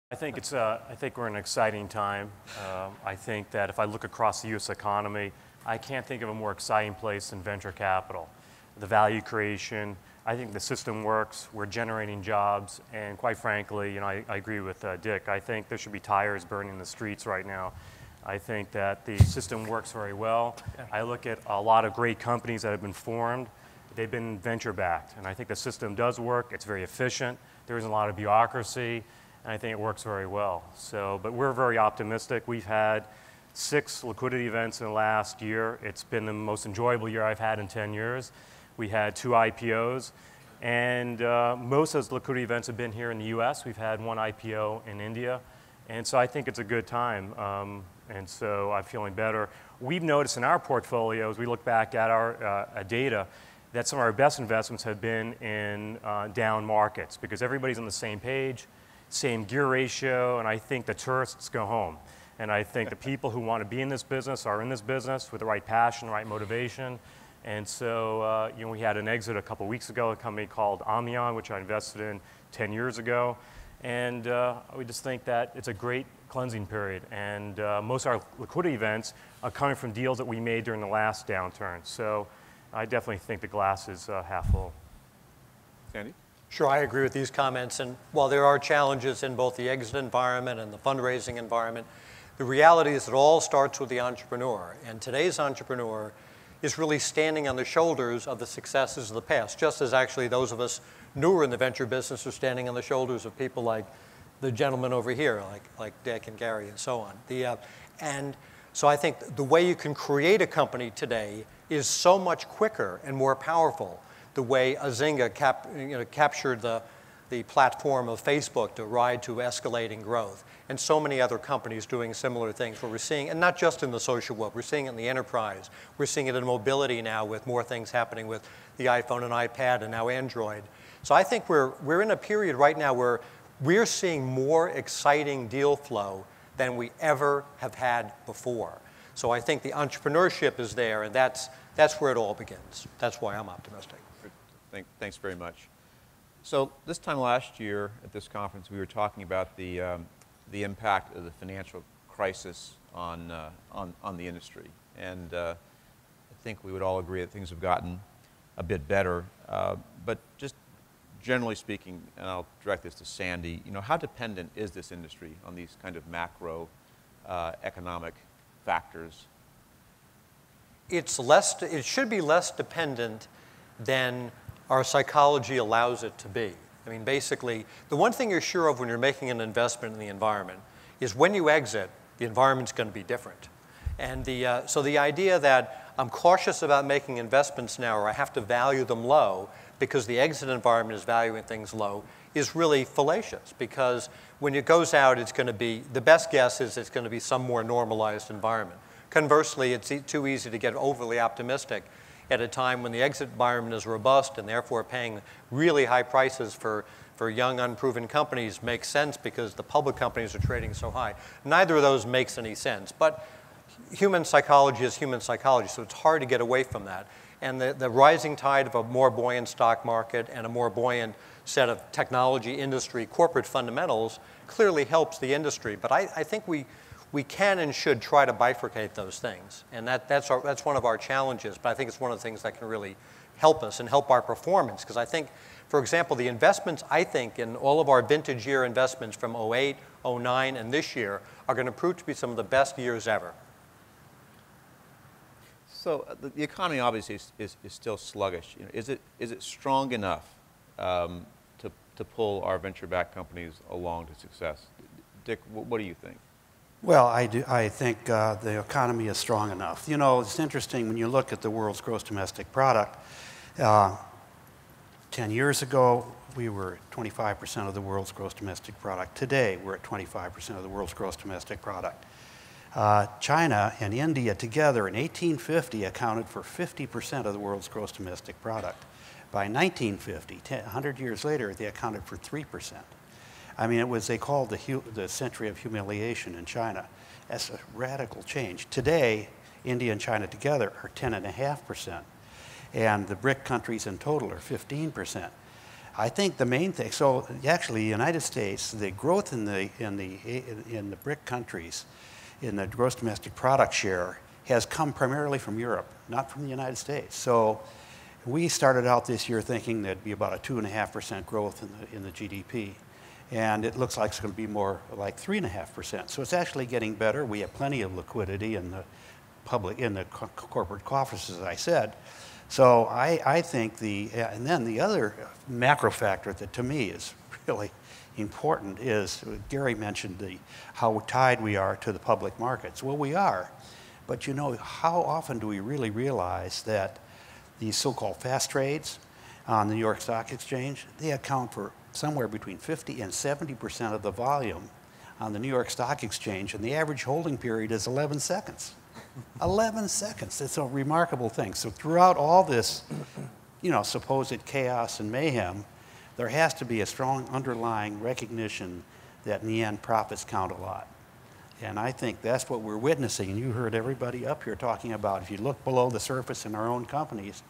I think we're in an exciting time. I think that if I look across the U.S. economy, I can't think of a more exciting place than venture capital. The value creation, I think the system works, we're generating jobs, and quite frankly, you know, I agree with Dick. I think there should be tires burning in the streets right now. I think that the system works very well. I look at a lot of great companies that have been formed. They've been venture-backed, and I think the system does work. It's very efficient. There isn't a lot of bureaucracy, and I think it works very well. So, but we're very optimistic. We've had 6 liquidity events in the last year. It's been the most enjoyable year I've had in 10 years. We had 2 IPOs, and most of those liquidity events have been here in the US. We've had 1 IPO in India, and so I think it's a good time, and so I'm feeling better. We've noticed in our portfolio, as we look back at our data, that some of our best investments have been in down markets because everybody's on the same page, same gear ratio, and I think the tourists go home. And I think the people who want to be in this business are in this business with the right passion, the right motivation. And so, you know, we had an exit a couple weeks ago, a company called Amion, which I invested in 10 years ago. And we just think that it's a great cleansing period. And most of our liquidity events are coming from deals that we made during the last downturn. So I definitely think the glass is half full. Sandy? Sure, I agree with these comments. And while there are challenges in both the exit environment and the fundraising environment, the reality is it all starts with the entrepreneur. And today's entrepreneur is really standing on the shoulders of the successes of the past, just as actually those of us newer in the venture business are standing on the shoulders of people like the gentleman over here, like Dick and Gary and so on. And so I think the way you can create a company today is so much quicker and more powerful. The way Azinga captured the platform of Facebook to ride to escalating growth, and so many other companies doing similar things where we're seeing, and not just in the social web, we're seeing it in the enterprise. We're seeing it in mobility now with more things happening with the iPhone and iPad and now Android. So I think we're in a period right now where we're seeing more exciting deal flow than we ever have had before. So I think the entrepreneurship is there, and that's where it all begins. That's why I'm optimistic. Thanks very much. So this time last year at this conference, we were talking about the impact of the financial crisis on the industry. And I think we would all agree that things have gotten a bit better. But just generally speaking, and I'll direct this to Sandy, you know, how dependent is this industry on these kind of macro economic factors? It should be less dependent than our psychology allows it to be. I mean, basically, the one thing you're sure of when you're making an investment in the environment is when you exit, the environment's going to be different. And so the idea that I'm cautious about making investments now, or I have to value them low because the exit environment is valuing things low, is really fallacious. Because when it goes out, it's going to be, the best guess is it's going to be some more normalized environment. Conversely, it's too easy to get overly optimistic at a time when the exit environment is robust and therefore paying really high prices for young, unproven companies makes sense because the public companies are trading so high. Neither of those makes any sense. But human psychology is human psychology, so it's hard to get away from that. And the rising tide of a more buoyant stock market and a more buoyant set of technology industry corporate fundamentals clearly helps the industry. But I think we can and should try to bifurcate those things. And that's one of our challenges, but I think it's one of the things that can really help us and help our performance. Because I think, for example, the investments, I think, in all of our vintage year investments from 08, 09, and this year are going to prove to be some of the best years ever. So the economy obviously is still sluggish. You know, is it strong enough to pull our venture-backed companies along to success? Dick, what do you think? Well, I think the economy is strong enough. You know, it's interesting when you look at the world's gross domestic product. 10 years ago, we were at 25% of the world's gross domestic product. Today, we're at 25% of the world's gross domestic product. China and India together in 1850 accounted for 50% of the world's gross domestic product. By 1950, 100 years later, they accounted for 3%. I mean, they called the century of humiliation in China. That's a radical change. Today, India and China together are 10.5%, and the BRIC countries in total are 15%. I think the main thing, so actually the United States, the growth in the BRIC countries, in the gross domestic product share, has come primarily from Europe, not from the United States. So we started out this year thinking there'd be about a 2.5% growth in the GDP. And it looks like it's going to be more like 3.5%. So it's actually getting better. We have plenty of liquidity in the corporate coffers, as I said. So I think and then the other macro factor that to me is really important is, Gary mentioned how tied we are to the public markets. Well, we are, but you know, how often do we really realize that these so-called fast trades on the New York Stock Exchange, they account for somewhere between 50 and 70% of the volume on the New York Stock Exchange, and the average holding period is 11 seconds. 11 seconds, it's a remarkable thing. So throughout all this, you know, supposed chaos and mayhem, there has to be a strong underlying recognition that in the end, profits count a lot. And I think that's what we're witnessing. And you heard everybody up here talking about, if you look below the surface in our own companies,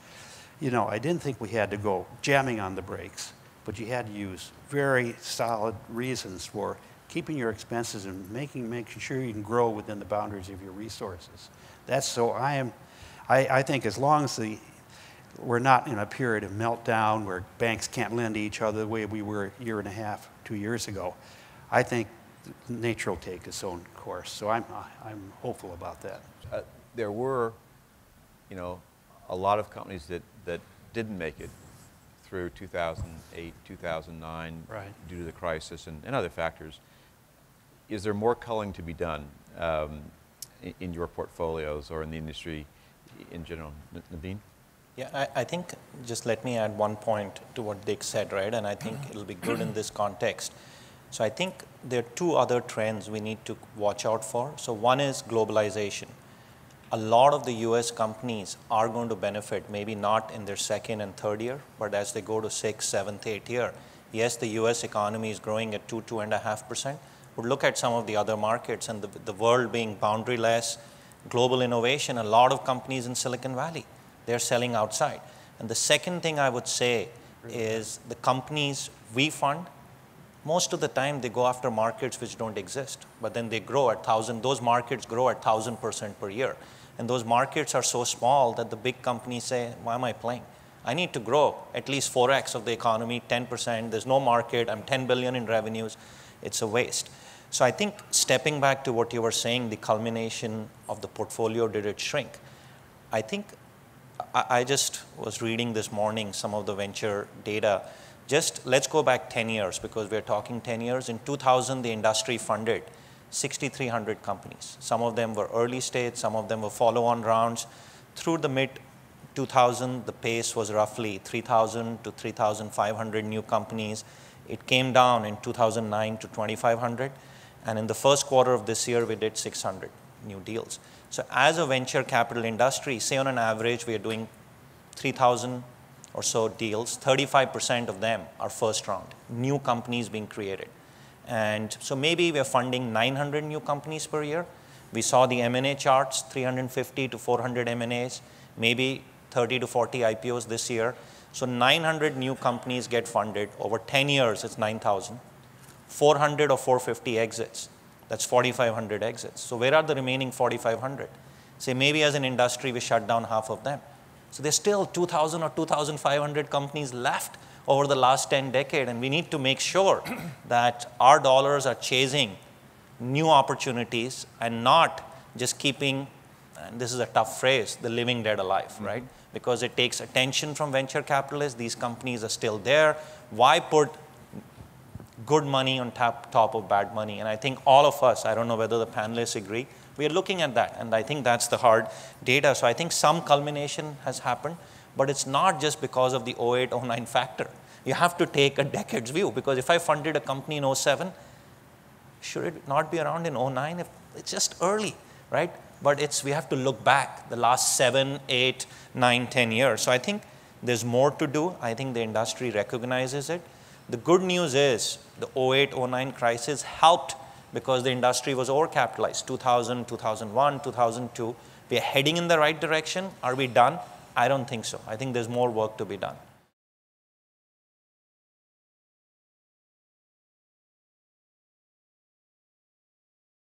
you know, I didn't think we had to go jamming on the brakes, but you had to use very solid reasons for keeping your expenses and making sure you can grow within the boundaries of your resources. That's so I think as long as we're not in a period of meltdown where banks can't lend to each other the way we were a year and a half, 2 years ago, I think nature will take its own course. So I'm hopeful about that. There were, you know, a lot of companies that didn't make it through 2008, 2009, right, due to the crisis and other factors. Is there more culling to be done in your portfolios or in the industry in general? Naveen? Yeah, I think just let me add one point to what Dick said, right? And I think it'll be good in this context. So I think there are two other trends we need to watch out for. So one is globalization. A lot of the US companies are going to benefit, maybe not in their second and third year, but as they go to 6th, 7th, 8th year. Yes, the US economy is growing at 2.5%. But look at some of the other markets and the world being boundaryless, global innovation, a lot of companies in Silicon Valley, they're selling outside. And the second thing I would say is the companies we fund, most of the time they go after markets which don't exist, but then they grow at those markets grow at 1,000% per year. And those markets are so small that the big companies say, why am I playing? I need to grow at least 4x of the economy, 10%, there's no market, I'm 10 billion in revenues, it's a waste. So I think stepping back to what you were saying, the culmination of the portfolio, did it shrink? I think I just was reading this morning some of the venture data. Just let's go back 10 years because we're talking 10 years. In 2000, the industry funded 6,300 companies. Some of them were early stage, some of them were follow-on rounds. Through the mid-2000, the pace was roughly 3,000 to 3,500 new companies. It came down in 2009 to 2,500. And in the first quarter of this year, we did 600 new deals. So as a venture capital industry, say on an average, we are doing 3,000 or so deals. 35% of them are first round, new companies being created. And so maybe we're funding 900 new companies per year. We saw the M&A charts, 350 to 400 M&As, maybe 30 to 40 IPOs this year. So 900 new companies get funded. Over 10 years, it's 9,000. 400 or 450 exits. That's 4,500 exits. So where are the remaining 4,500? Say maybe as an industry, we shut down half of them. So there's still 2,000 or 2,500 companies left over the last 10 decades, and we need to make sure that our dollars are chasing new opportunities and not just keeping, and this is a tough phrase, the living dead alive, right? Because it takes attention from venture capitalists. These companies are still there. Why put good money on top of bad money? And I think all of us, I don't know whether the panelists agree, we are looking at that, and I think that's the hard data. So I think some culmination has happened, but it's not just because of the 08, 09 factor. You have to take a decade's view, because if I funded a company in 07, should it not be around in 09? It's just early, right? But we have to look back the last 7, 8, 9, 10 years. So I think there's more to do. I think the industry recognizes it. The good news is the 08, 09 crisis helped because the industry was overcapitalized, 2000, 2001, 2002. We are heading in the right direction. Are we done? I don't think so. I think there's more work to be done.